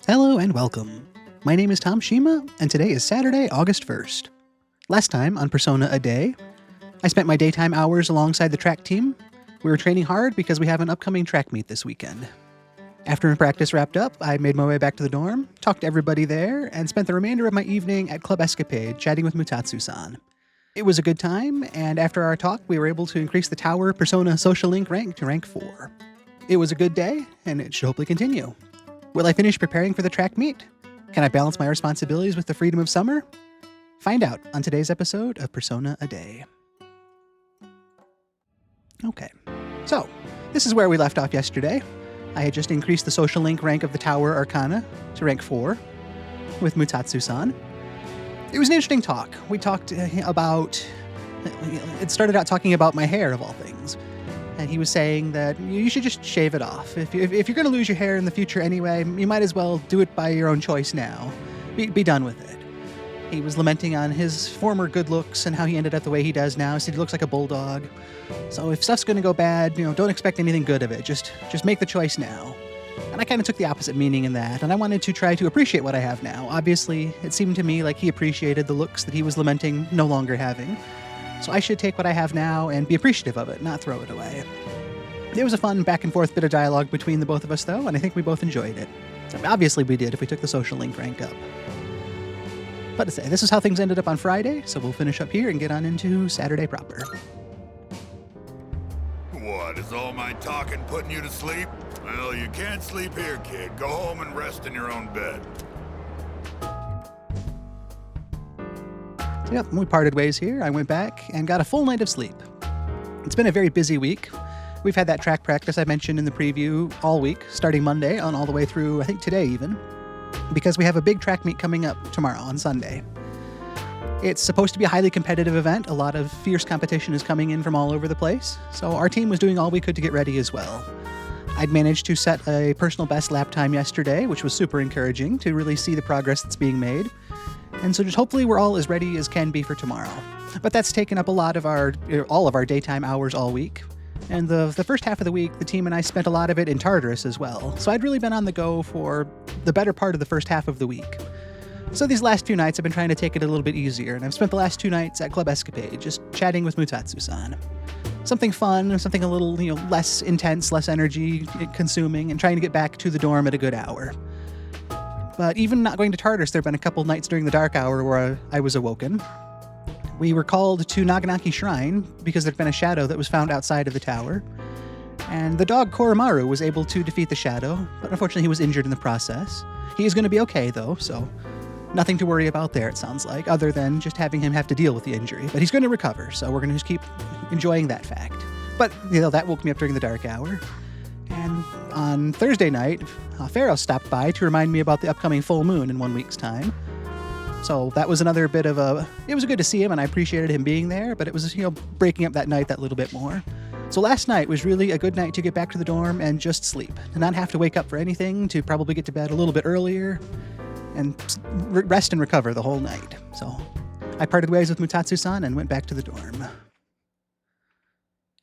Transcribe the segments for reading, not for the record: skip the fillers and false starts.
Hello and welcome. My name is Tom Shima, and today is Saturday, August 1st. Last time on Persona A Day, I spent my daytime hours alongside the track team. We were training hard because we have an upcoming track meet this weekend. After practice wrapped up, I made my way back to the dorm, talked to everybody there, and spent the remainder of my evening at Club Escapade chatting with Mutatsu-san. It was a good time, and after our talk, we were able to increase the Tower Persona Social Link rank to rank 4. It was a good day, and it should hopefully continue. Will I finish preparing for the track meet? Can I balance my responsibilities with the freedom of summer? Find out on today's episode of Persona A Day. Okay, so this is where we left off yesterday. I had just increased the social link rank of the Tower Arcana to rank 4 with Mutatsu-san. It was an interesting talk. We talked about... It started out talking about my hair, of all things. And he was saying that you should just shave it off. If you're going to lose your hair in the future anyway, you might as well do it by your own choice now. Be done with it. He was lamenting on his former good looks and how he ended up the way he does now. He said he looks like a bulldog. So if stuff's going to go bad, don't expect anything good of it. Just make the choice now. And I kind of took the opposite meaning in that, and I wanted to try to appreciate what I have now. Obviously, it seemed to me like he appreciated the looks that he was lamenting no longer having. So I should take what I have now and be appreciative of it, not throw it away. It was a fun back and forth bit of dialogue between the both of us, though, and I think we both enjoyed it. Obviously we did if we took the social link rank up. But to say, this is how things ended up on Friday, so we'll finish up here and get on into Saturday proper. What, is all my talking putting you to sleep? Well, you can't sleep here, kid. Go home and rest in your own bed. Yep, we parted ways here. I went back and got a full night of sleep. It's been a very busy week. We've had that track practice I mentioned in the preview all week, starting Monday on all the way through, I think today even, because we have a big track meet coming up tomorrow on Sunday. It's supposed to be a highly competitive event. A lot of fierce competition is coming in from all over the place, so our team was doing all we could to get ready as well. I'd managed to set a personal best lap time yesterday, which was super encouraging to really see the progress that's being made. And so just hopefully we're all as ready as can be for tomorrow. But that's taken up all of our daytime hours all week. And the first half of the week, the team and I spent a lot of it in Tartarus as well. So I'd really been on the go for the better part of the first half of the week. So these last 2 nights I've been trying to take it a little bit easier, and I've spent the last 2 nights at Club Escapade, just chatting with Mutatsu-san. Something fun, something a little, less intense, less energy consuming, and trying to get back to the dorm at a good hour. But even not going to Tartarus, there have been a couple nights during the dark hour where I was awoken. We were called to Naganaki Shrine because there'd been a shadow that was found outside of the tower. And the dog Koromaru was able to defeat the shadow, but unfortunately he was injured in the process. He is going to be okay though, so nothing to worry about there, it sounds like, other than just having him have to deal with the injury. But he's going to recover, so we're going to just keep enjoying that fact. But, that woke me up during the dark hour. And on Thursday night, Pharaoh stopped by to remind me about the upcoming full moon in 1 week's time. So that was another bit of it was good to see him, and I appreciated him being there, but it was, breaking up that night that little bit more. So last night was really a good night to get back to the dorm and just sleep, to not have to wake up for anything, to probably get to bed a little bit earlier, and rest and recover the whole night. So I parted ways with Mutatsu-san and went back to the dorm.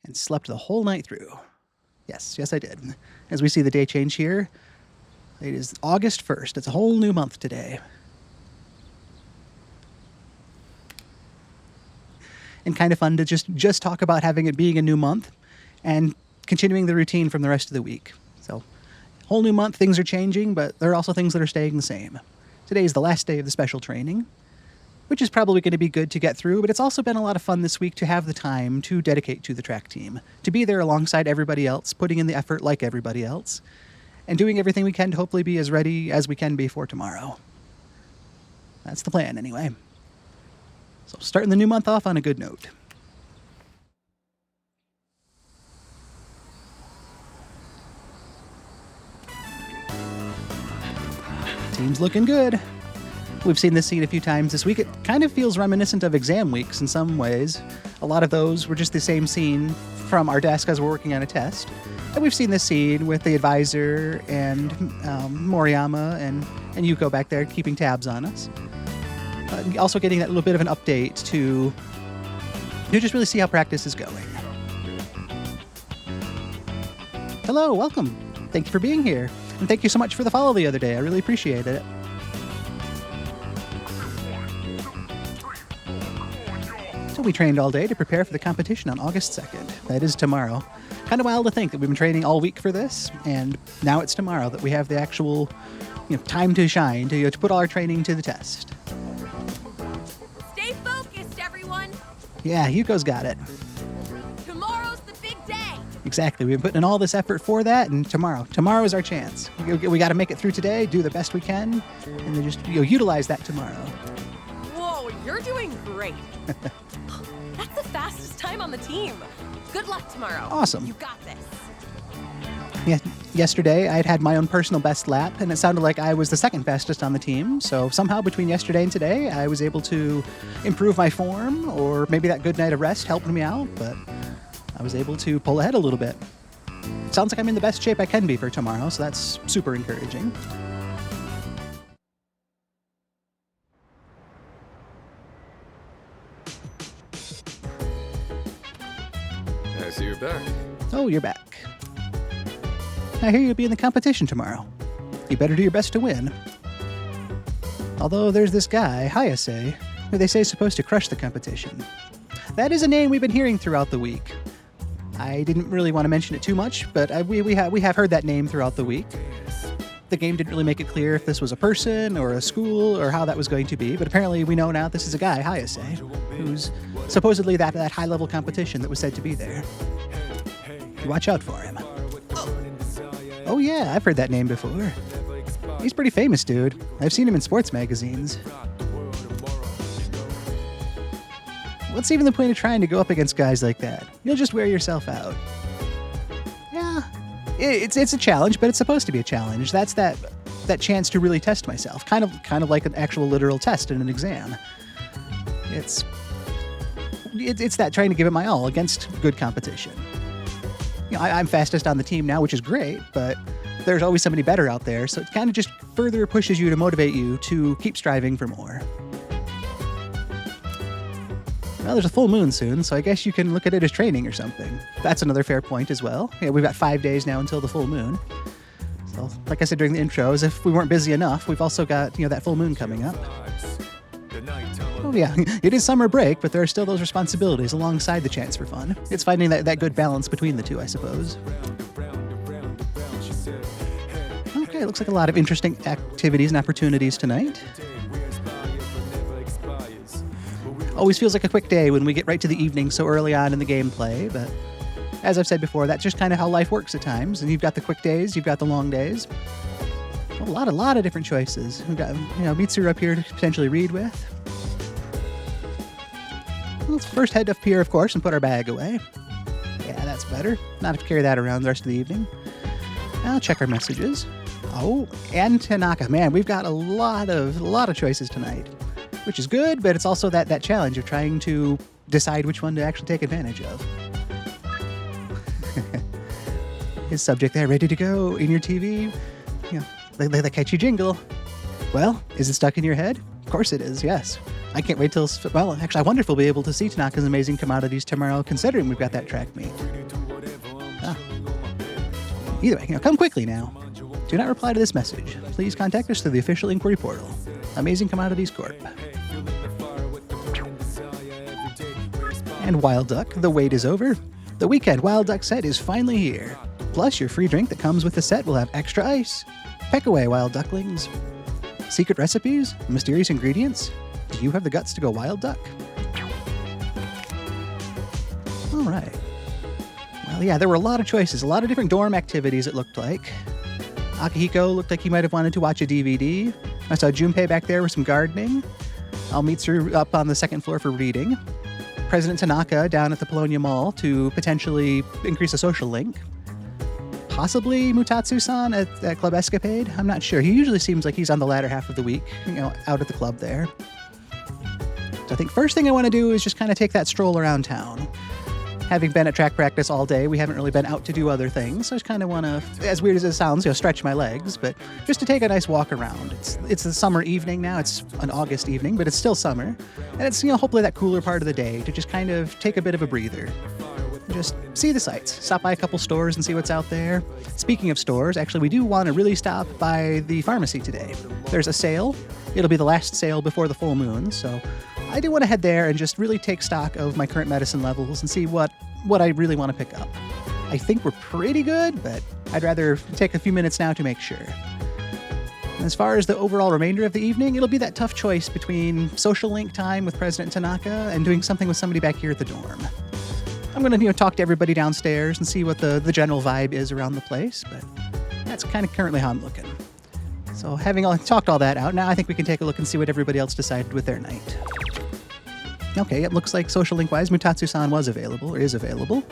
And slept the whole night through. Yes, I did. As we see the day change here, it is August 1st. It's a whole new month today. And kind of fun to just talk about having it being a new month and continuing the routine from the rest of the week. So, whole new month, things are changing, but there are also things that are staying the same. Today is the last day of the special training, which is probably going to be good to get through, but it's also been a lot of fun this week to have the time to dedicate to the track team, to be there alongside everybody else, putting in the effort like everybody else, and doing everything we can to hopefully be as ready as we can be for tomorrow. That's the plan, anyway. So starting the new month off on a good note. Team's looking good. We've seen this scene a few times this week. It kind of feels reminiscent of exam weeks in some ways. A lot of those were just the same scene from our desk as we're working on a test. And we've seen this scene with the advisor and Moriyama and Yuko back there keeping tabs on us. Also getting that little bit of an update to just really see how practice is going. Hello, welcome. Thank you for being here. And thank you so much for the follow the other day. I really appreciated it. So we trained all day to prepare for the competition on August 2nd. That is tomorrow. Kind of wild to think that we've been training all week for this, and now it's tomorrow that we have the actual time to shine, to put all our training to the test. Stay focused, everyone. Yeah, Yuko's got it. Tomorrow's the big day. Exactly. We've been putting in all this effort for that, and tomorrow is our chance. We got to make it through today, do the best we can, and then just utilize that tomorrow. Whoa, you're doing great. That's the fastest time on the team. Good luck tomorrow. Awesome. You got this. Yeah, yesterday I had my own personal best lap, and it sounded like I was the second fastest on the team. So somehow between yesterday and today, I was able to improve my form, or maybe that good night of rest helped me out, but I was able to pull ahead a little bit. Sounds like I'm in the best shape I can be for tomorrow, so that's super encouraging. I see you're back. Oh, you're back. I hear you'll be in the competition tomorrow. You better do your best to win. Although there's this guy, Hayase, who they say is supposed to crush the competition. That is a name we've been hearing throughout the week. I didn't really want to mention it too much, but we have heard that name throughout the week. The game didn't really make it clear if this was a person or a school or how that was going to be, but apparently we know now this is a guy, Hayase, who's supposedly that high-level competition that was said to be there. Watch out for him. Oh yeah, I've heard that name before. He's pretty famous, dude. I've seen him in sports magazines. What's even the point of trying to go up against guys like that? You'll just wear yourself out. Yeah, it's a challenge, but it's supposed to be a challenge. That's that chance to really test myself, kind of like an actual literal test in an exam. It's that trying to give it my all against good competition. I'm fastest on the team now, which is great, but there's always somebody better out there, so it kind of just further pushes you to motivate you to keep striving for more. Well, there's a full moon soon, so I guess you can look at it as training or something. That's another fair point as well. Yeah, we've got 5 days now until the full moon. So, like I said during the intro, as if we weren't busy enough, we've also got, that full moon coming up. Oh yeah, it is summer break, but there are still those responsibilities alongside the chance for fun. It's finding that good balance between the two, I suppose. Okay, it looks like a lot of interesting activities and opportunities tonight. Always feels like a quick day when we get right to the evening so early on in the gameplay, but as I've said before, that's just kind of how life works at times. And you've got the quick days, you've got the long days. A lot of different choices. We've got, Mitsuru up here to potentially read with. Let's first head up here, of course, and put our bag away. Yeah, that's better. Not have to carry that around the rest of the evening. I'll check our messages. Oh, and Tanaka. Man, we've got a lot of choices tonight, which is good, but it's also that challenge of trying to decide which one to actually take advantage of. His subject there, ready to go in your TV. The catchy jingle. Well, is it stuck in your head? Of course it is, yes. I can't wait till... Well, actually, I wonder if we'll be able to see Tanaka's amazing commodities tomorrow, considering we've got that track meet. Either way, come quickly now. Do not reply to this message. Please contact us through the official inquiry portal. Amazing Commodities Corp. And Wild Duck, the wait is over. The weekend Wild Duck set is finally here. Plus, your free drink that comes with the set will have extra ice. Peck away, Wild Ducklings. Secret recipes? Mysterious ingredients? Do you have the guts to go Wild Duck? All right. Well, yeah, there were a lot of choices, a lot of different dorm activities, it looked like. Akihiko looked like he might have wanted to watch a DVD. I saw Junpei back there with some gardening. Almitsu up on the second floor for reading. President Tanaka down at the Polonia Mall to potentially increase a social link. Possibly Mutatsu-san at Club Escapade. I'm not sure. He usually seems like he's on the latter half of the week, out at the club there. So I think first thing I want to do is just kind of take that stroll around town. Having been at track practice all day, we haven't really been out to do other things. So I just kind of want to, as weird as it sounds, stretch my legs, but just to take a nice walk around. It's a summer evening now. It's an August evening, but it's still summer. And it's, hopefully that cooler part of the day to just kind of take a bit of a breather. just see the sights. Stop by a couple stores and see what's out there. Speaking of stores, actually, we do want to really stop by the pharmacy today. There's a sale. It'll be the last sale before the full moon, so I do want to head there and just really take stock of my current medicine levels and see what I really want to pick up. I think we're pretty good, but I'd rather take a few minutes now to make sure. As far as the overall remainder of the evening, it'll be that tough choice between social link time with President Tanaka and doing something with somebody back here at the dorm. I'm going to talk to everybody downstairs and see what the general vibe is around the place, but that's kind of currently how I'm looking. So having talked all that out, now I think we can take a look and see what everybody else decided with their night. Okay, it looks like social link-wise, Mutatsu-san was available, or is available.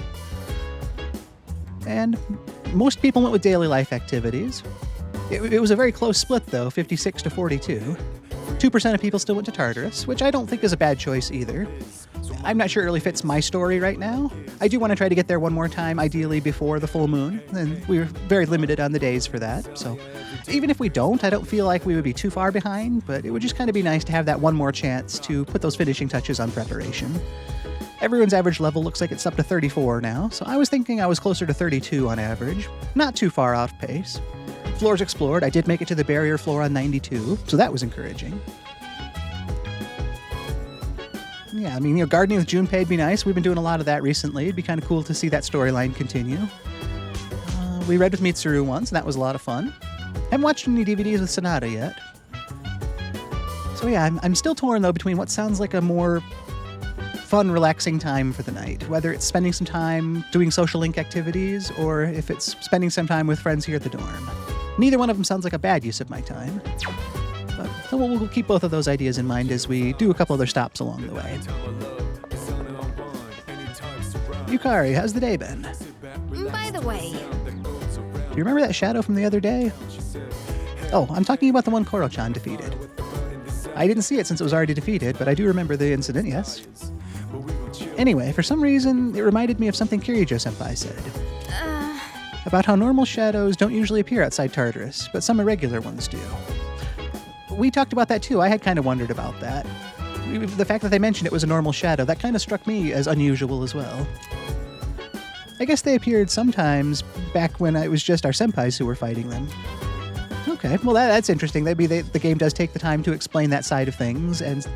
And most people went with daily life activities. It was a very close split, though, 56 to 42. 2% of people still went to Tartarus, which I don't think is a bad choice either. I'm not sure it really fits my story right now. I do want to try to get there one more time, ideally before the full moon, and we're very limited on the days for that. So even if we don't, I don't feel like we would be too far behind, but it would just kind of be nice to have that one more chance to put those finishing touches on preparation. Everyone's average level looks like it's up to 34 now, so I was thinking I was closer to 32 on average. Not too far off pace. Floors explored. I did make it to the barrier floor on 92, so that was encouraging. Yeah, I mean, gardening with Junpei would be nice. We've been doing a lot of that recently. It'd be kind of cool to see that storyline continue. We read with Mitsuru once, and that was a lot of fun. Haven't watched any DVDs with Sonata yet. So yeah, I'm still torn, though, between what sounds like a more fun, relaxing time for the night. Whether it's spending some time doing social link activities, or if it's spending some time with friends here at the dorm. Neither one of them sounds like a bad use of my time. But, so we'll keep both of those ideas in mind as we do a couple other stops along the way. Yukari, how's the day been? By the way, Do you remember that shadow from the other day? Oh, I'm talking about the one Koro-chan defeated. I didn't see it since it was already defeated, but I do remember the incident, yes. Anyway, for some reason, it reminded me of something Kirijo-senpai said. About how normal shadows don't usually appear outside Tartarus, but some irregular ones do. We talked about that too. I had kind of wondered about that. The fact that they mentioned it was a normal shadow, that kind of struck me as unusual as well. I guess they appeared sometimes back when it was just our senpais who were fighting them. Okay, well that's interesting. Maybe the game does take the time to explain that side of things, and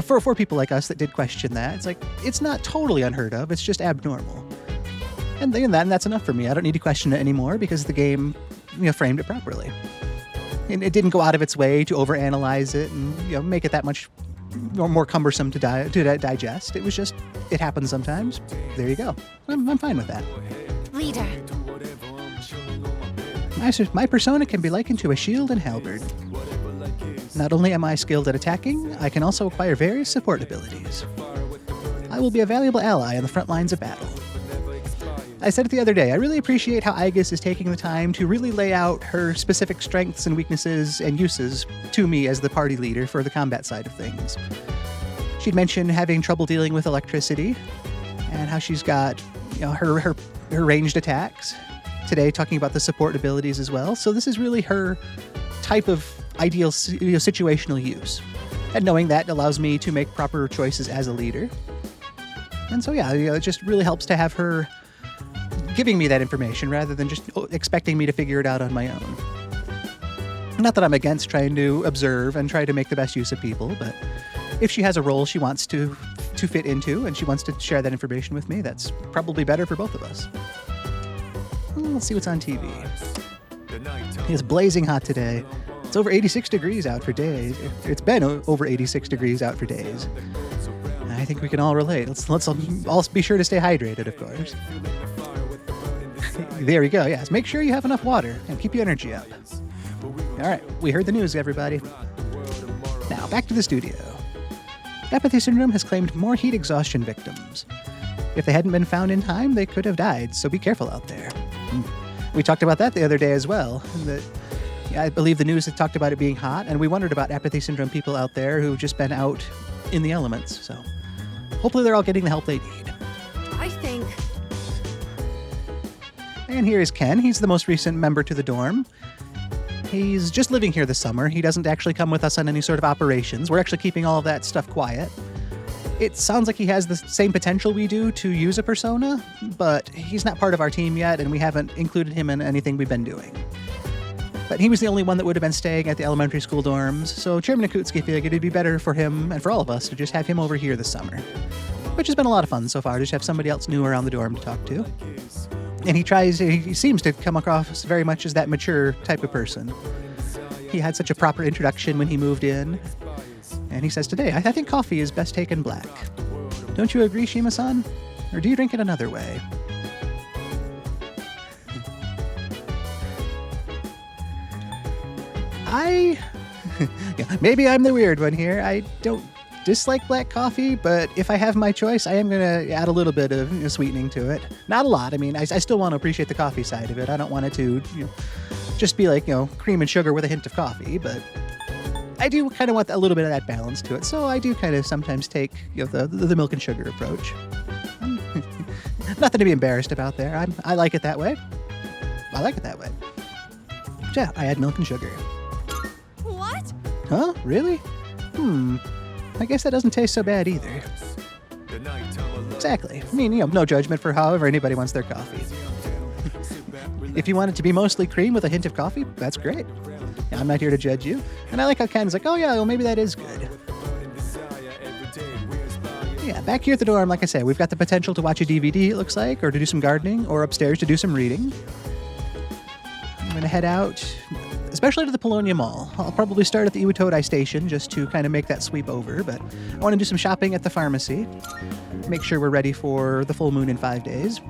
for people like us that did question that, it's like it's not totally unheard of. It's just abnormal. And that's enough for me. I don't need to question it anymore because the game, framed it properly. And it didn't go out of its way to overanalyze it and make it that much more cumbersome to digest. It was just, it happens sometimes. There you go. I'm fine with that. leader. My persona can be likened to a shield and halberd. Not only am I skilled at attacking, I can also acquire various support abilities. I will be a valuable ally on the front lines of battle. I said it the other day, I really appreciate how Aigis is taking the time to really lay out her specific strengths and weaknesses and uses to me as the party leader for the combat side of things. She'd mentioned having trouble dealing with electricity and how she's got her ranged attacks. Today, talking about the support abilities as well. So this is really her type of ideal situational use. And knowing that allows me to make proper choices as a leader. And so it just really helps to have her giving me that information rather than just expecting me to figure it out on my own. Not that I'm against trying to observe and try to make the best use of people, but if she has a role she wants to fit into and she wants to share that information with me, that's probably better for both of us. Well, let's see what's on TV. It's blazing hot today. It's over 86 degrees out for days. It's been over 86 degrees out for days. I think we can all relate. Let's all be sure to stay hydrated, of course. There we go, yes. Make sure you have enough water and keep your energy up. All right, we heard the news, everybody. Now, back to the studio. Apathy Syndrome has claimed more heat exhaustion victims. If they hadn't been found in time, they could have died, so be careful out there. We talked about that the other day as well. I believe the news had talked about it being hot, and we wondered about Apathy Syndrome people out there who've just been out in the elements, so hopefully they're all getting the help they need. I think. And here is Ken. He's the most recent member to the dorm. He's just living here this summer. He doesn't actually come with us on any sort of operations. We're actually keeping all of that stuff quiet. It sounds like he has the same potential we do to use a persona, but he's not part of our team yet, and we haven't included him in anything we've been doing. But he was the only one that would have been staying at the elementary school dorms, so Chairman Akutski figured it'd be better for him and for all of us to just have him over here this summer. Which has been a lot of fun so far, just have somebody else new around the dorm to talk to. And he seems to come across very much as that mature type of person. He had such a proper introduction when he moved in. And he says today, I think coffee is best taken black. Don't you agree, Shima-san? Or do you drink it another way? Maybe I'm the weird one here. I don't dislike black coffee, but if I have my choice, I am going to add a little bit of sweetening to it. Not a lot. I mean, I still want to appreciate the coffee side of it. I don't want it to just be like, cream and sugar with a hint of coffee, but I do kind of want a little bit of that balance to it. So I do kind of sometimes take the milk and sugar approach. Nothing to be embarrassed about there. I like it that way. I like it that way. Yeah, I add milk and sugar. What? Huh? Really? I guess that doesn't taste so bad either. Exactly. I mean, no judgment for however anybody wants their coffee. If you want it to be mostly cream with a hint of coffee, that's great. I'm not here to judge you. And I like how Ken's like, oh yeah, well maybe that is good. Yeah, back here at the dorm, like I said, we've got the potential to watch a DVD, it looks like, or to do some gardening, or upstairs to do some reading. I'm going to head out, especially to the Polonia Mall. I'll probably start at the Iwatodai station just to kind of make that sweep over, but I want to do some shopping at the pharmacy. Make sure we're ready for the full moon in 5 days.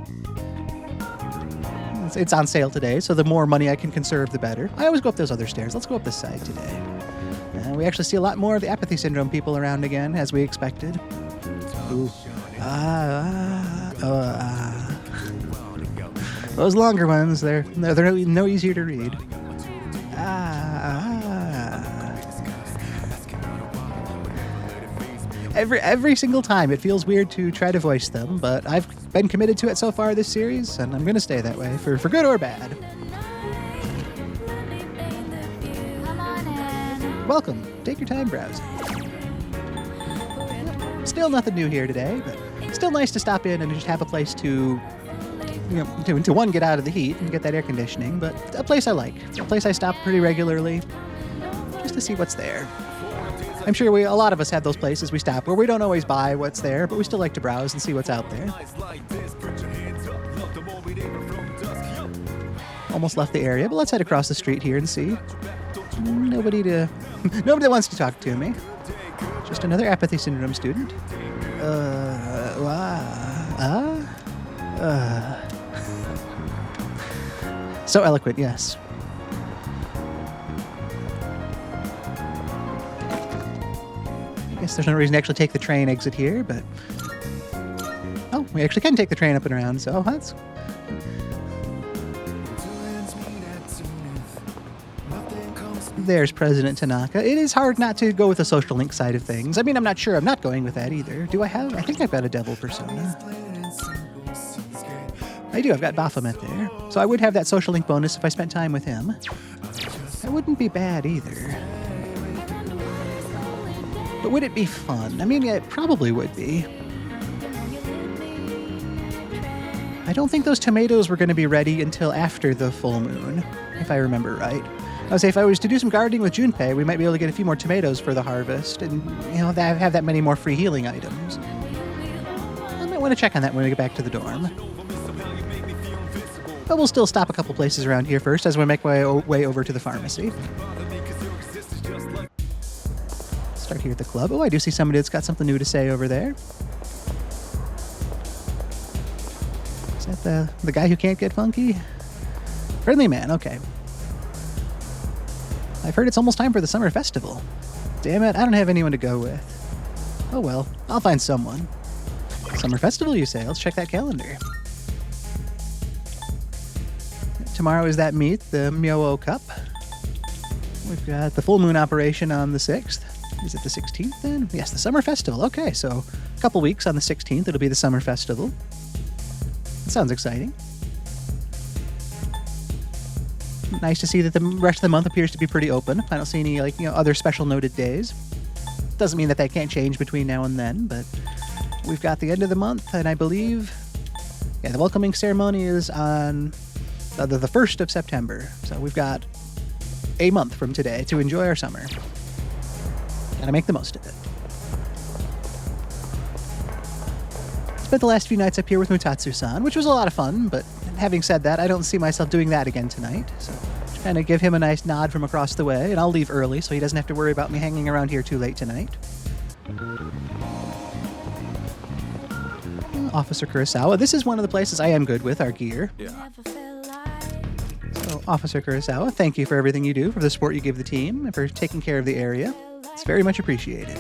It's on sale today, so the more money I can conserve, the better. I always go up those other stairs. Let's go up this side today. We actually see a lot more of the apathy syndrome people around again, as we expected. Ooh. Those longer ones, they're no easier to read. Every single time it feels weird to try to voice them, but I've been committed to it so far this series, and I'm going to stay that way, for good or bad. Welcome. Take your time browsing. Still nothing new here today, but still nice to stop in and just have a place to one, get out of the heat and get that air conditioning, but a place I like. A place I stop pretty regularly just to see what's there. I'm sure a lot of us have those places we stop where we don't always buy what's there, but we still like to browse and see what's out there. Almost left the area, but let's head across the street here and see. Nobody that wants to talk to me. Just another apathy syndrome student. So eloquent, yes. I guess there's no reason to actually take the train exit here, but... Oh, we actually can take the train up and around, so that's... There's President Tanaka. It is hard not to go with the social link side of things. I mean, I'm not sure I'm not going with that either. Do I have? I think I've got a devil persona. I do. I've got Baphomet there. So I would have that social link bonus if I spent time with him. That wouldn't be bad either. But would it be fun? I mean, it probably would be. I don't think those tomatoes were going to be ready until after the full moon, if I remember right. I would say if I was to do some gardening with Junpei, we might be able to get a few more tomatoes for the harvest and, have that many more free healing items. I might want to check on that when we get back to the dorm. But we'll still stop a couple places around here first as we make my way over to the pharmacy. Start here at the club. Oh, I do see somebody that's got something new to say over there. Is that the guy who can't get funky? Friendly man, okay. I've heard it's almost time for the summer festival. Damn it, I don't have anyone to go with. Oh well, I'll find someone. Summer festival, you say? Let's check that calendar. Tomorrow is that meet, the Myowo Cup. We've got the full moon operation on the 6th. Is it the 16th then? Yes, the summer festival. Okay, so a couple weeks on the 16th, it'll be the summer festival. That sounds exciting. Nice to see that the rest of the month appears to be pretty open. I don't see any other special noted days. Doesn't mean that can't change between now and then, but we've got the end of the month, and I believe, the welcoming ceremony is on the 1st of September. So we've got a month from today to enjoy our summer. Gotta make the most of it. Spent the last few nights up here with Mutatsu-san, which was a lot of fun, but having said that, I don't see myself doing that again tonight. So just kind of give him a nice nod from across the way, and I'll leave early so he doesn't have to worry about me hanging around here too late tonight. Officer Kurosawa. This is one of the places I am good with our gear. Yeah. So, Officer Kurosawa, thank you for everything you do, for the support you give the team, and for taking care of the area. It's very much appreciated.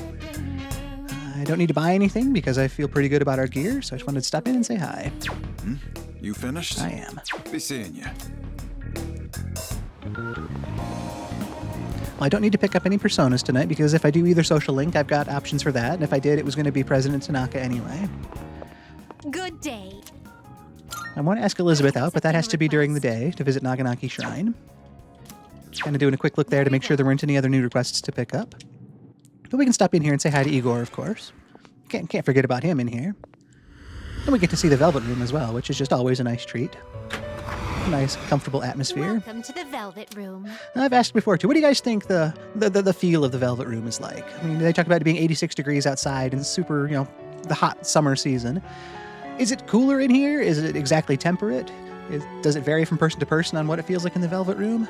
I don't need to buy anything because I feel pretty good about our gear, so I just wanted to stop in and say hi. You finished? I am. Be seeing you. Well, I don't need to pick up any personas tonight because if I do either social link, I've got options for that, and if I did, it was going to be President Tanaka anyway. Good day. I want to ask Elizabeth out, but that has to be during the day to visit Naganaki Shrine. Kind of doing a quick look there to make sure there weren't any other new requests to pick up. But we can stop in here and say hi to Igor, of course. Can't forget about him in here. And we get to see the Velvet Room as well, which is just always a nice treat. A nice, comfortable atmosphere. Welcome to the Velvet Room. I've asked before, too. What do you guys think the feel of the Velvet Room is like? I mean, they talk about it being 86 degrees outside and super, the hot summer season. Is it cooler in here? Is it exactly temperate? Does it vary from person to person on what it feels like in the Velvet Room?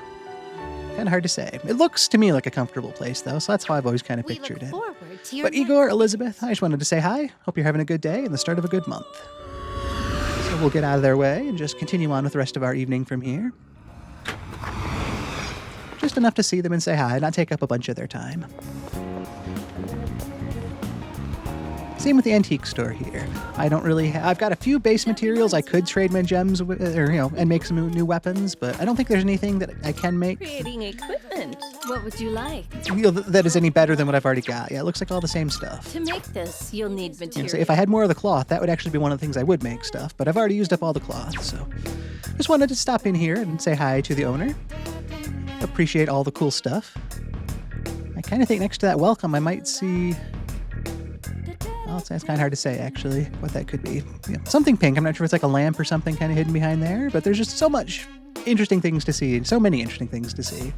Kind of hard to say. It looks to me like a comfortable place, though, so that's how I've always kind of We pictured look it. forward to your But Igor, Elizabeth, I just wanted to say hi. Hope you're having a good day and the start of a good month. So we'll get out of their way and just continue on with the rest of our evening from here. Just enough to see them and say hi, not take up a bunch of their time. Same with the antique store here. I don't really I've got a few base materials I could trade my gems with, and make some new weapons, but I don't think there's anything that I can make Creating equipment. What would you like? that is any better than what I've already got. Yeah, it looks like all the same stuff. To make this, you'll need materials. So if I had more of the cloth, that would actually be one of the things I would make stuff, but I've already used up all the cloth, so just wanted to stop in here and say hi to the owner. Appreciate all the cool stuff. I kind of think next to that welcome I might see... Well, it's kind of hard to say, actually, what that could be. Something pink. I'm not sure if it's like a lamp or something kind of hidden behind there, but there's just so much interesting things to see, so many interesting things to see.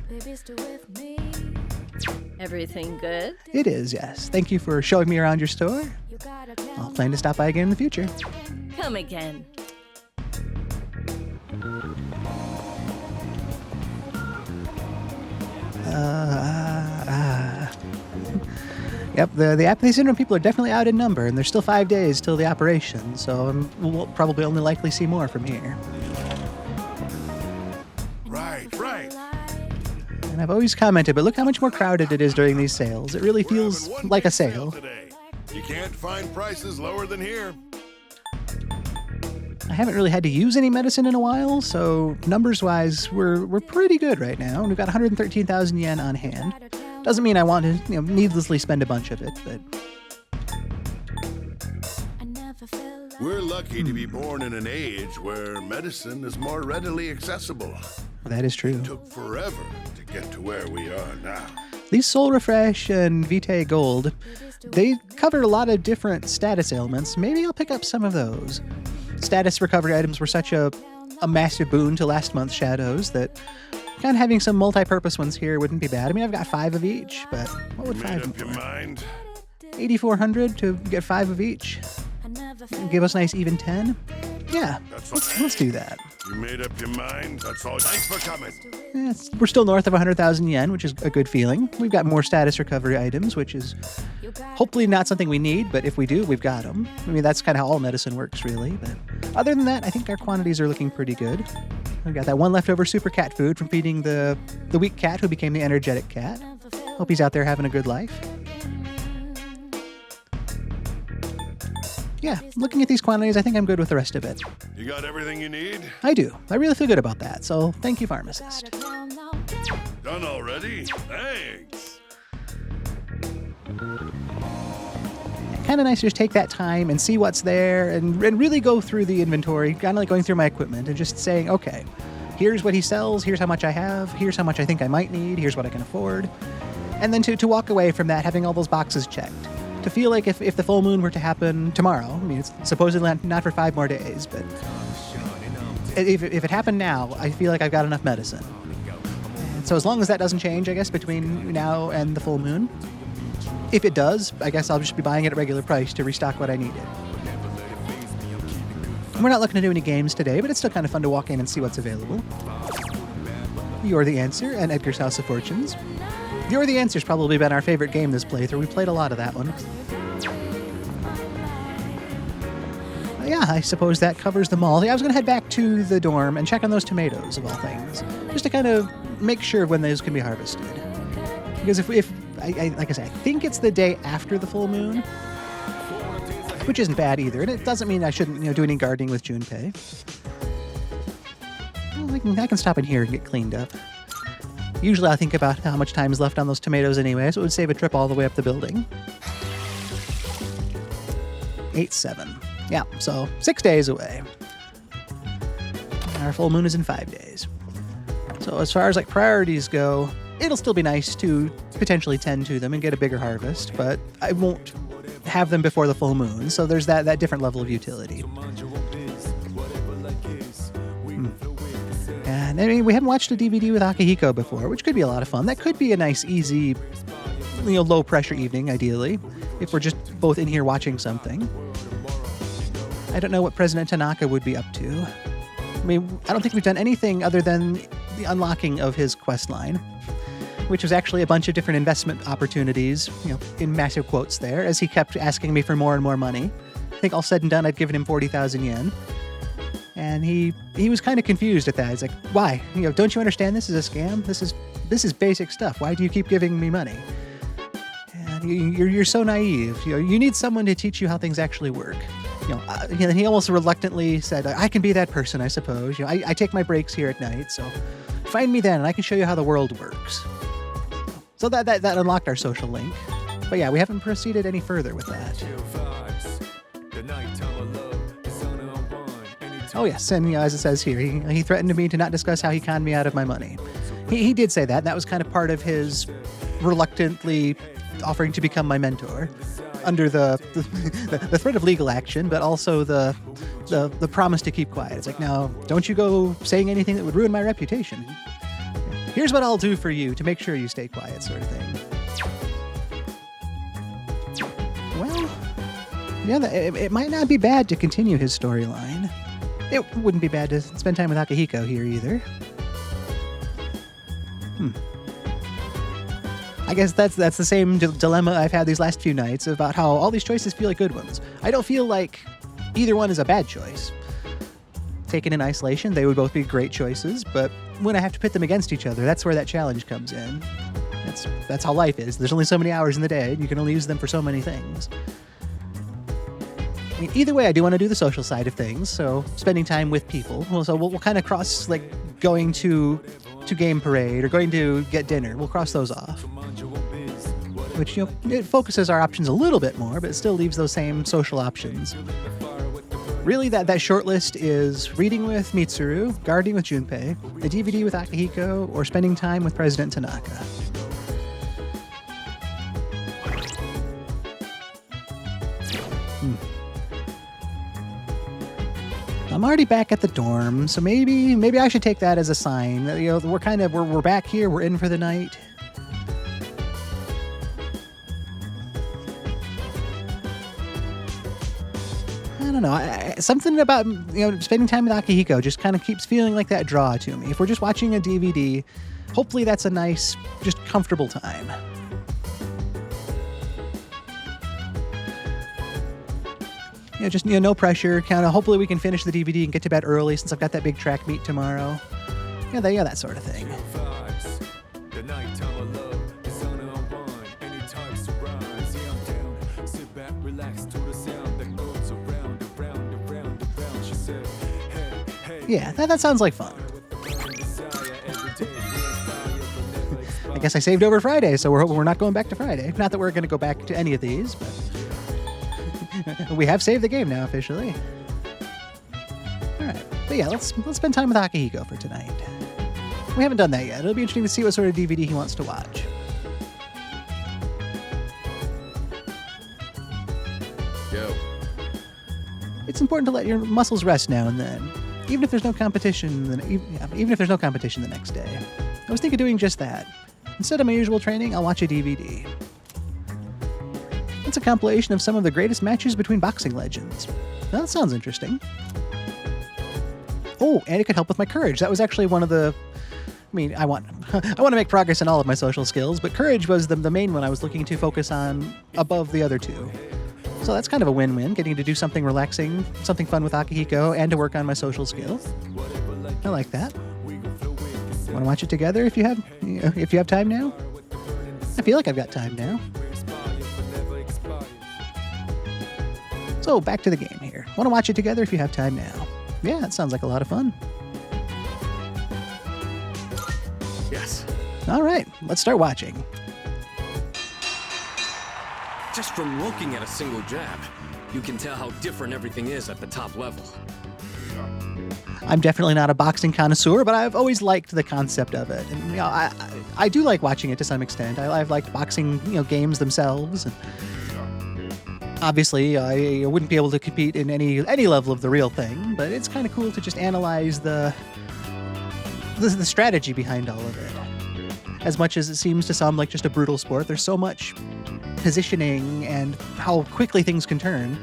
Everything good? It is, yes. Thank you for showing me around your store. I'll plan to stop by again in the future. Come again. Yep, the apathy syndrome people are definitely out in number, and there's still 5 days till the operation, so we'll probably only likely see more from here. Right. And I've always commented, but look how much more crowded it is during these sales. It really feels We're having one like a big sale. today. You can't find prices lower than here. I haven't really had to use any medicine in a while, so numbers-wise, we're pretty good right now. And we've got 113,000 yen on hand. Doesn't mean I want to, needlessly spend a bunch of it, but We're lucky to be born in an age where medicine is more readily accessible. that is true. It took forever to get to where we are now. These Soul Refresh and Vitae Gold, they cover a lot of different status ailments. Maybe I'll pick up some of those. Status recovery items were such a massive boon to last month's Shadows that kind of having some multi-purpose ones here wouldn't be bad. I mean, I've got 5 of each, but what would 5 Made of up your them for? mind? 8,400 to get 5 of each. Give us a nice even 10. Yeah, That's let's do that. You made up your mind? That's all. Thanks for coming. Yeah, we're still north of 100,000 yen, which is a good feeling. We've got more status recovery items, which is hopefully not something we need, but if we do, we've got them. I mean, that's kind of how all medicine works, really. But other than that, I think our quantities are looking pretty good. We've got that one leftover super cat food from feeding the weak cat who became the energetic cat. Hope he's out there having a good life. Yeah, looking at these quantities, I think I'm good with the rest of it. You got everything you need? I do. I really feel good about that, so thank you, pharmacist. Done already? Thanks. Kind of nice to just take that time and see what's there and really go through the inventory, kind of like going through my equipment and just saying, okay, here's what he sells, here's how much I have, here's how much I think I might need, here's what I can afford. And then to walk away from that having all those boxes checked. to feel like if the full moon were to happen tomorrow, I mean, it's supposedly not for 5 more days, but if it happened now, I feel like I've got enough medicine. And so as long as that doesn't change, I guess, between now and the full moon, if it does, I guess I'll just be buying it at regular price to restock what I needed. We're not looking to do any games today, but it's still kind of fun to walk in and see what's available. You're the Answer and Edgar's House of Fortunes. You're the Answer's probably been our favorite game this playthrough. We played a lot of that one. Yeah, I suppose that covers them all. Yeah, I was going to head back to the dorm and check on those tomatoes, of all things, just to kind of make sure when those can be harvested. Because if like I say, I think it's the day after the full moon, which isn't bad either, and it doesn't mean I shouldn't, do any gardening with Junpei. Well, I can stop in here and get cleaned up. Usually I think about how much time is left on those tomatoes anyway, so it would save a trip all the way up the building. 8/7. Yeah, so 6 days away. Our full moon is in 5 days. So as far as like priorities go, it'll still be nice to potentially tend to them and get a bigger harvest, but I won't have them before the full moon, so there's that different level of utility. And I mean, we haven't watched a DVD with Akihiko before, which could be a lot of fun. That could be a nice, easy, low pressure evening, ideally, if we're just both in here watching something. I don't know what President Tanaka would be up to. I mean, I don't think we've done anything other than the unlocking of his quest line, which was actually a bunch of different investment opportunities, in massive quotes there, as he kept asking me for more and more money. I think all said and done, I'd given him 40,000 yen. And he was kind of confused at that. He's like, why? Don't you understand this is a scam? This is basic stuff. Why do you keep giving me money? And you're so naive. You need someone to teach you how things actually work. He almost reluctantly said, I can be that person, I suppose. I take my breaks here at night, so find me then and I can show you how the world works. So that unlocked our social link. But yeah, we haven't proceeded any further with that. Oh yes, and as it says here, he threatened me to not discuss how he conned me out of my money. He did say that. That was kind of part of his reluctantly offering to become my mentor, under the threat of legal action, but also the promise to keep quiet. It's like, now, don't you go saying anything that would ruin my reputation. Here's what I'll do for you to make sure you stay quiet, sort of thing. Well, yeah, it might not be bad to continue his storyline. It wouldn't be bad to spend time with Akihiko here either. I guess that's the same dilemma I've had these last few nights about how all these choices feel like good ones. I don't feel like either one is a bad choice. Taken in isolation, they would both be great choices, but when I have to pit them against each other, that's where that challenge comes in. That's how life is. There's only so many hours in the day, and you can only use them for so many things. I mean, either way, I do want to do the social side of things, so spending time with people. Well, so we'll kind of cross, like, going to Game Parade or going to get dinner. We'll cross those off. Which, it focuses our options a little bit more, but it still leaves those same social options. Really, that short list is reading with Mitsuru, gardening with Junpei, a DVD with Akihiko, or spending time with President Tanaka. I'm already back at the dorm, so maybe I should take that as a sign that, we're back here, we're in for the night. I don't know. Something about spending time with Akihiko just kind of keeps feeling like that draw to me. If we're just watching a DVD, hopefully that's a nice, just comfortable time. No pressure. Kind of. Hopefully we can finish the DVD and get to bed early since I've got that big track meet tomorrow. That sort of thing. Yeah, that sounds like fun. I guess I saved over Friday, so we're not going back to Friday. Not that we're going to go back to any of these, but we have saved the game now officially. All right, but yeah, let's spend time with Akihiko for tonight. We haven't done that yet. It'll be interesting to see what sort of DVD he wants to watch. go. It's important to let your muscles rest now and then, even if there's no competition. Even if there's no competition the next day. I was thinking of doing just that. Instead of my usual training, I'll watch a DVD. It's a compilation of some of the greatest matches between boxing legends. Now, that sounds interesting. Oh, and it could help with my courage. That was actually one of the... I mean, I want to make progress in all of my social skills, but courage was the main one I was looking to focus on above the other two. So that's kind of a win-win, getting to do something relaxing, something fun with Akihiko, and to work on my social skills. I like that. Want to watch it together if you have time now? I feel like I've got time now. So back to the game here. Want to watch it together if you have time now? Yeah, that sounds like a lot of fun. Yes. All right, let's start watching. Just from looking at a single jab, you can tell how different everything is at the top level. I'm definitely not a boxing connoisseur, but I've always liked the concept of it. And I do like watching it to some extent. I've liked boxing, games themselves. And obviously, I wouldn't be able to compete in any level of the real thing, but it's kind of cool to just analyze the strategy behind all of it. As much as it seems to sound like just a brutal sport, there's so much positioning and how quickly things can turn.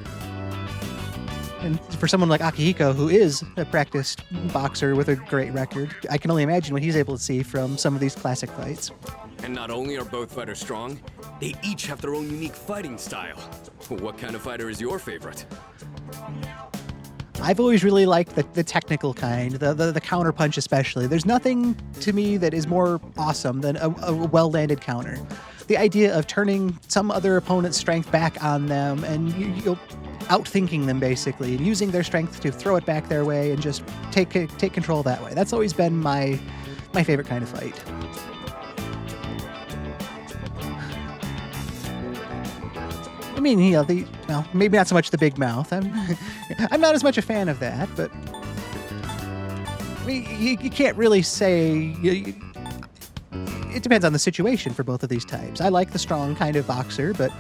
And for someone like Akihiko, who is a practiced boxer with a great record, I can only imagine what he's able to see from some of these classic fights. And not only are both fighters strong, they each have their own unique fighting style. What kind of fighter is your favorite? I've always really liked the technical kind, the counter punch especially. There's nothing to me that is more awesome than a well-landed counter. The idea of turning some other opponent's strength back on them and you'll outthinking them basically, and using their strength to throw it back their way and just take control that way. That's always been my favorite kind of fight. I mean, maybe not so much the big mouth. I'm not as much a fan of that, but I mean, you can't really say. It depends on the situation for both of these types. I like the strong kind of boxer, but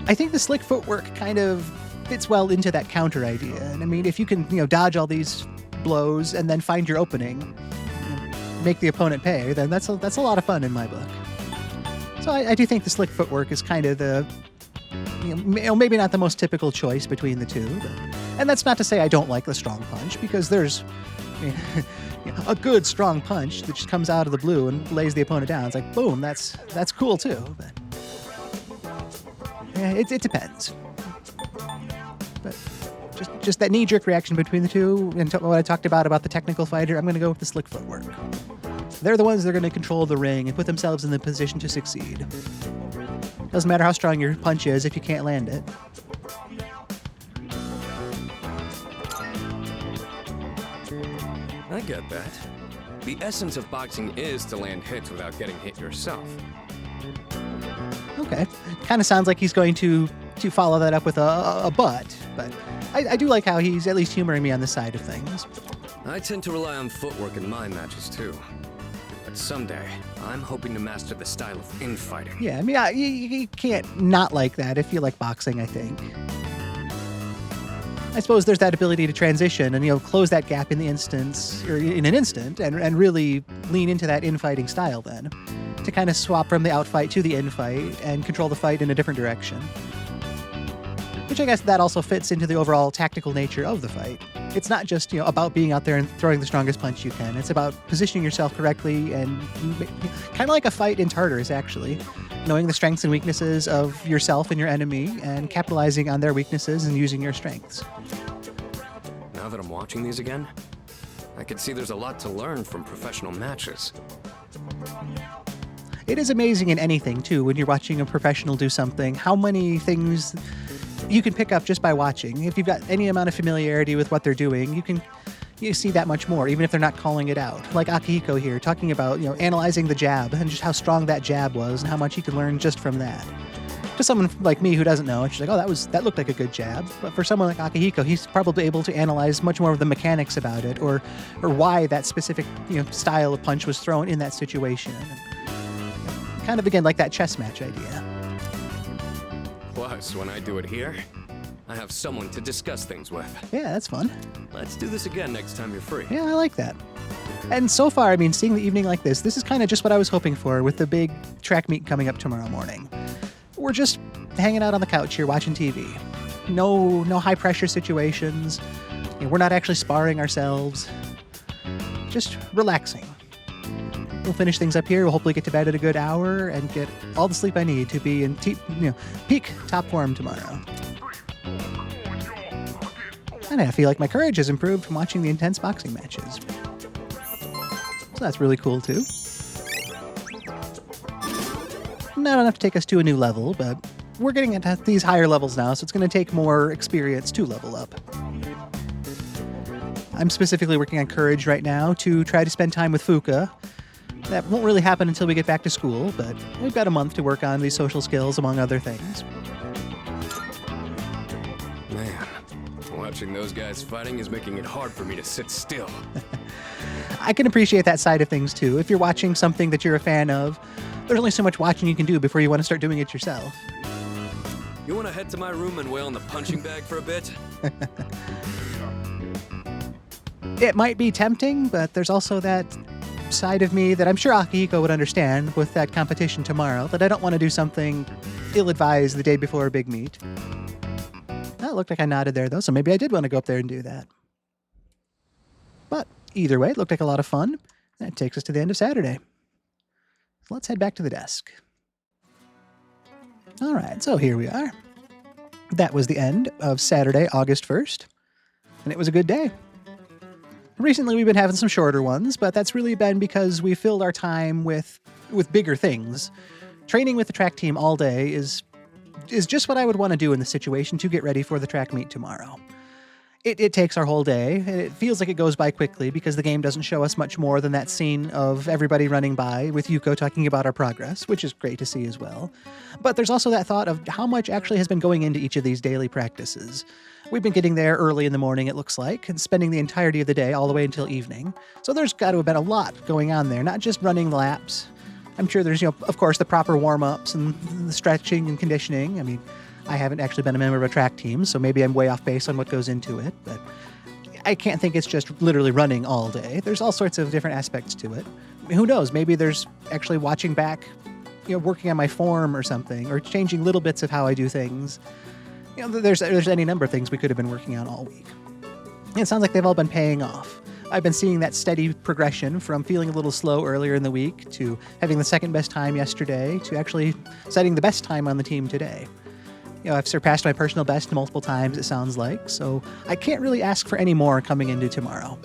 I think the slick footwork kind of fits well into that counter idea. And I mean, if you can, dodge all these blows and then find your opening, make the opponent pay, then that's a lot of fun in my book. So I do think the slick footwork is kind of the, maybe not the most typical choice between the two. And that's not to say I don't like the strong punch, because there's a good strong punch that just comes out of the blue and lays the opponent down. It's like, boom, that's cool too. But yeah, it depends. But just that knee-jerk reaction between the two, and what I talked about the technical fighter, I'm going to go with the slick footwork. They're the ones that are going to control the ring and put themselves in the position to succeed. Doesn't matter how strong your punch is if you can't land it. I get that. The essence of boxing is to land hits without getting hit yourself. Okay. Kind of sounds like he's going to follow that up with a but I do like how he's at least humoring me on this side of things. I tend to rely on footwork in my matches too. But someday, I'm hoping to master the style of infighting. Yeah, I mean, you can't not like that if you like boxing, I think. I suppose there's that ability to transition and, close that gap in an instant and really lean into that infighting style then, to kind of swap from the outfight to the infight and control the fight in a different direction. Which I guess that also fits into the overall tactical nature of the fight. It's not just, about being out there and throwing the strongest punch you can. It's about positioning yourself correctly and kind of like a fight in Tartarus, actually. Knowing the strengths and weaknesses of yourself and your enemy and capitalizing on their weaknesses and using your strengths. Now that I'm watching these again, I can see there's a lot to learn from professional matches. It is amazing in anything, too, when you're watching a professional do something, how many things you can pick up just by watching. If you've got any amount of familiarity with what they're doing, you see that much more, even if they're not calling it out. Like Akihiko here, talking about, analyzing the jab and just how strong that jab was and how much you can learn just from that. To someone like me who doesn't know, it's just like, oh, that looked like a good jab. But for someone like Akihiko, he's probably able to analyze much more of the mechanics about it or why that specific, style of punch was thrown in that situation. Kind of, again, like that chess match idea. Plus, when I do it here, I have someone to discuss things with. Yeah, that's fun. Let's do this again next time you're free. Yeah, I like that. And so far, I mean, seeing the evening like this is kind of just what I was hoping for with the big track meet coming up tomorrow morning. We're just hanging out on the couch here watching TV. No high pressure situations. We're not actually sparring ourselves. Just relaxing. We'll finish things up here. We'll hopefully get to bed at a good hour and get all the sleep I need to be in peak top form tomorrow. And I feel like my courage has improved from watching the intense boxing matches. So that's really cool too. Not enough to take us to a new level, but we're getting into these higher levels now, so it's going to take more experience to level up. I'm specifically working on courage right now to try to spend time with Fuka. That won't really happen until we get back to school, but we've got a month to work on these social skills, among other things. Man, watching those guys fighting is making it hard for me to sit still. I can appreciate that side of things too. If you're watching something that you're a fan of, there's only so much watching you can do before you want to start doing it yourself. You want to head to my room and wail on the punching bag for a bit? It might be tempting, but there's also that side of me that I'm sure Akihiko would understand with that competition tomorrow, that I don't want to do something ill-advised the day before a big meet. That looked like I nodded there, though, so maybe I did want to go up there and do that. But either way, it looked like a lot of fun. That takes us to the end of Saturday. So let's head back to the desk. All right, so here we are. That was the end of Saturday, August 1st, and it was a good day. Recently, we've been having some shorter ones, but that's really been because we filled our time with bigger things. Training with the track team all day is just what I would want to do in the situation to get ready for the track meet tomorrow. It takes our whole day, and it feels like it goes by quickly because the game doesn't show us much more than that scene of everybody running by with Yuko talking about our progress, which is great to see as well. But there's also that thought of how much actually has been going into each of these daily practices. We've been getting there early in the morning, it looks like, and spending the entirety of the day all the way until evening. So there's got to have been a lot going on there, not just running laps. I'm sure there's, of course, the proper warm-ups and the stretching and conditioning. I mean, I haven't actually been a member of a track team, so maybe I'm way off base on what goes into it, but I can't think it's just literally running all day. There's all sorts of different aspects to it. I mean, who knows? Maybe there's actually watching back, working on my form or something, or changing little bits of how I do things. There's any number of things we could have been working on all week. It sounds like they've all been paying off. I've been seeing that steady progression from feeling a little slow earlier in the week to having the second best time yesterday to actually setting the best time on the team today. I've surpassed my personal best multiple times, it sounds like, so I can't really ask for any more coming into tomorrow.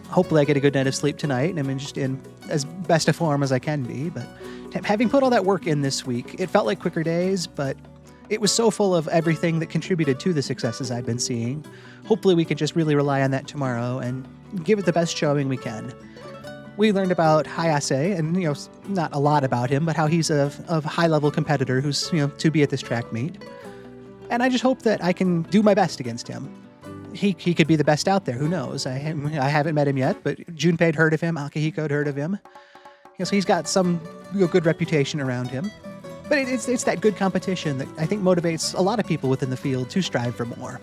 Hopefully I get a good night of sleep tonight, and I'm just in as best a form as I can be, but having put all that work in this week, it felt like quicker days, but it was so full of everything that contributed to the successes I've been seeing. Hopefully we can just really rely on that tomorrow and give it the best showing we can. We learned about Hayase, and not a lot about him, but how he's a high-level competitor who's to be at this track meet. And I just hope that I can do my best against him. He could be the best out there. Who knows? I haven't met him yet, but Junpei had heard of him. Akihiko had heard of him. So he's got some good reputation around him. But it's that good competition that I think motivates a lot of people within the field to strive for more.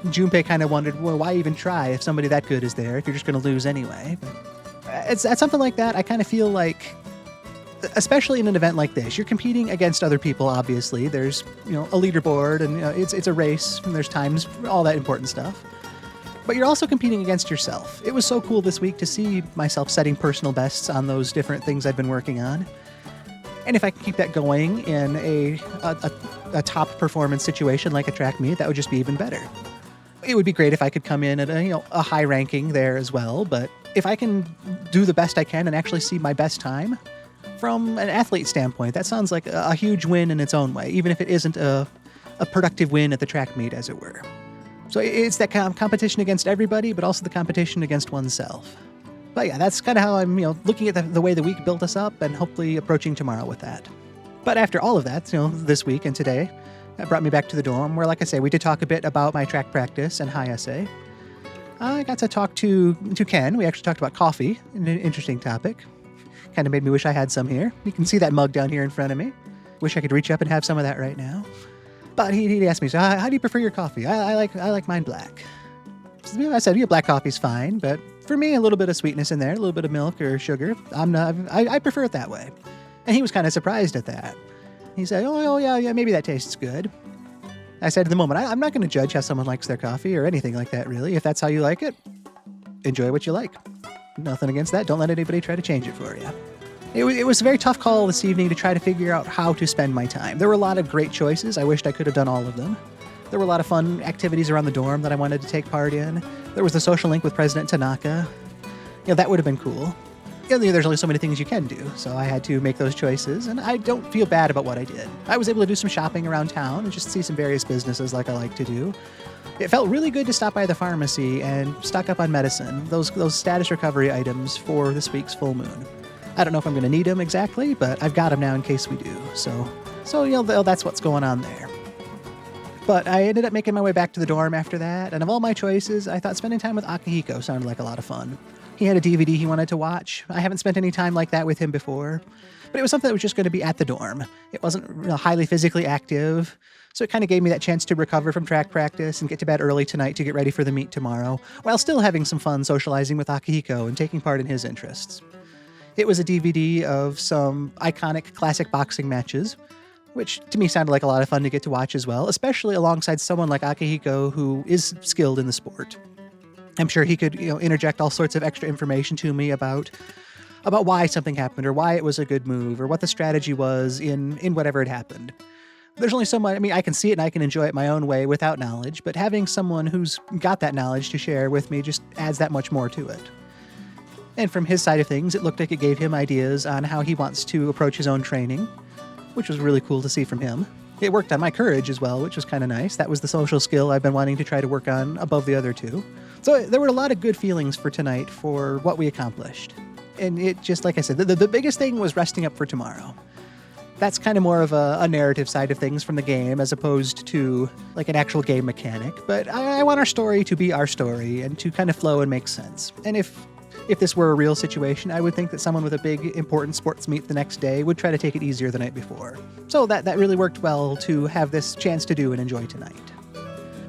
Junpei kind of wondered, well, why even try if somebody that good is there if you're just going to lose anyway? But it's at something like that, I kind of feel like, especially in an event like this, you're competing against other people, obviously. There's, a leaderboard, and it's a race, and there's times, all that important stuff. But you're also competing against yourself. It was so cool this week to see myself setting personal bests on those different things I've been working on. And if I can keep that going in a top performance situation like a track meet, that would just be even better. It would be great if I could come in at a high ranking there as well, but if I can do the best I can and actually see my best time, from an athlete standpoint, that sounds like a huge win in its own way, even if it isn't a productive win at the track meet, as it were. So it's that competition against everybody, but also the competition against oneself. But yeah, that's kind of how I'm, looking at the way the week built us up and hopefully approaching tomorrow with that. But after all of that, this week and today, that brought me back to the dorm where, like I say, we did talk a bit about my track practice and Hayase. I got to talk to Ken. We actually talked about coffee, an interesting topic. Kind of made me wish I had some here. You can see that mug down here in front of me. Wish I could reach up and have some of that right now. But he asked me, so how do you prefer your coffee? I like mine black. I said, yeah, black coffee's fine, but for me, a little bit of sweetness in there, a little bit of milk or sugar. I prefer it that way. And he was kind of surprised at that. He said, oh yeah, maybe that tastes good. I said in the moment, I'm not going to judge how someone likes their coffee or anything like that, really. If that's how you like it, enjoy what you like. Nothing against that. Don't let anybody try to change it for you. It was a very tough call this evening to try to figure out how to spend my time. There were a lot of great choices. I wished I could have done all of them. There were a lot of fun activities around the dorm that I wanted to take part in. There was the social link with President Tanaka. That would have been cool. There's only so many things you can do, so I had to make those choices, and I don't feel bad about what I did. I was able to do some shopping around town and just see some various businesses like I like to do. It felt really good to stop by the pharmacy and stock up on medicine, those status recovery items for this week's full moon. I don't know if I'm going to need them exactly, but I've got them now in case we do. So that's what's going on there. But I ended up making my way back to the dorm after that, and of all my choices, I thought spending time with Akihiko sounded like a lot of fun. He had a DVD he wanted to watch. I haven't spent any time like that with him before, but it was something that was just going to be at the dorm. It wasn't highly physically active, so it kind of gave me that chance to recover from track practice and get to bed early tonight to get ready for the meet tomorrow, while still having some fun socializing with Akihiko and taking part in his interests. It was a DVD of some iconic classic boxing matches, which to me sounded like a lot of fun to get to watch as well, especially alongside someone like Akihiko who is skilled in the sport. I'm sure he could, interject all sorts of extra information to me about why something happened or why it was a good move or what the strategy was in whatever had happened. There's only so much. I can see it and I can enjoy it my own way without knowledge, but having someone who's got that knowledge to share with me just adds that much more to it. And from his side of things, it looked like it gave him ideas on how he wants to approach his own training, which was really cool to see from him. It worked on my courage as well, which was kind of nice. That was the social skill I've been wanting to try to work on above the other two. So there were a lot of good feelings for tonight for what we accomplished. And it just, like I said, the biggest thing was resting up for tomorrow. That's kind of more of a narrative side of things from the game as opposed to like an actual game mechanic. But I want our story to be our story and to kind of flow and make sense. And if this were a real situation, I would think that someone with a big, important sports meet the next day would try to take it easier the night before. So that really worked well to have this chance to do and enjoy tonight.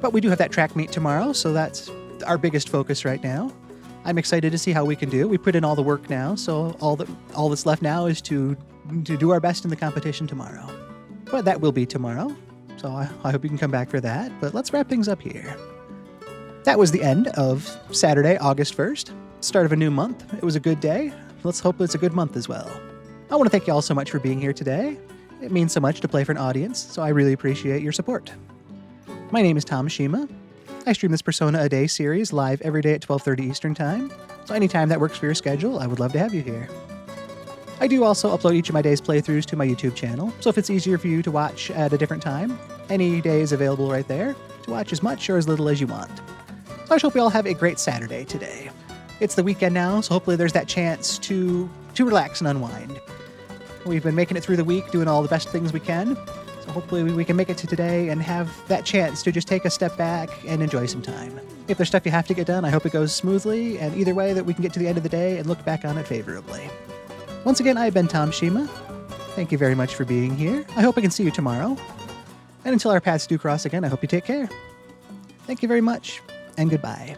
But we do have that track meet tomorrow, so that's our biggest focus right now. I'm excited to see how we can do. We put in all the work now, so all that's left now is to do our best in the competition tomorrow. But that will be tomorrow, so I hope you can come back for that. But let's wrap things up here. That was the end of Saturday, August 1st. Start of a new month. It was a good day. Let's hope it's a good month as well. I want to thank you all so much for being here today. It means so much to play for an audience, so I really appreciate your support. My name is Tom Shima. I stream this Persona A Day series live every day at 12:30 Eastern Time, so anytime that works for your schedule, I would love to have you here. I do also upload each of my day's playthroughs to my YouTube channel, so if it's easier for you to watch at a different time, any day is available right there to watch as much or as little as you want. So I hope you all have a great Saturday today. It's the weekend now, so hopefully there's that chance to relax and unwind. We've been making it through the week, doing all the best things we can, so hopefully we can make it to today and have that chance to just take a step back and enjoy some time. If there's stuff you have to get done, I hope it goes smoothly, and either way that we can get to the end of the day and look back on it favorably. Once again, I've been Tom Shima. Thank you very much for being here. I hope I can see you tomorrow. And until our paths do cross again, I hope you take care. Thank you very much, and goodbye.